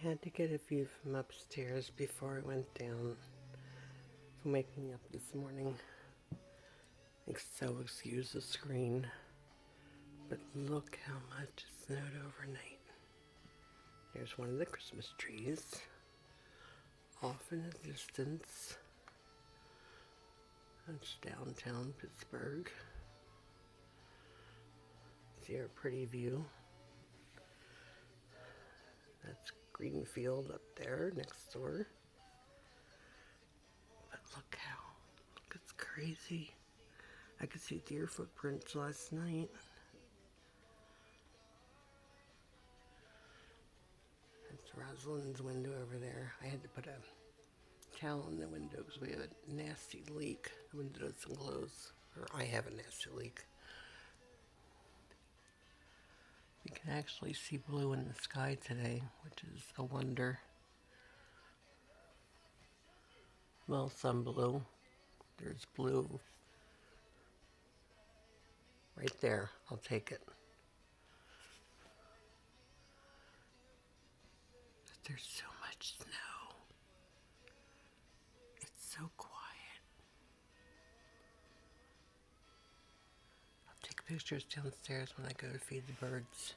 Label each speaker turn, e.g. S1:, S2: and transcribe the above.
S1: had to get a view from upstairs before I went down from waking up this morning. So excuse the screen, but look how much it snowed overnight. There's one of the Christmas trees off in the distance. That's downtown Pittsburgh. See our pretty view. That's Greenfield up there next door. But look, it's crazy. I could see deer footprints last night. That's Rosalind's window over there. I had to put a towel in the window because we have a nasty leak. The window doesn't close. Or I have a nasty leak. We can actually see blue in the sky today, which is a wonder. Well, some blue. There's blue right there. I'll take it. But there's so much snow. It's so quiet. I'll take pictures downstairs when I go to feed the birds.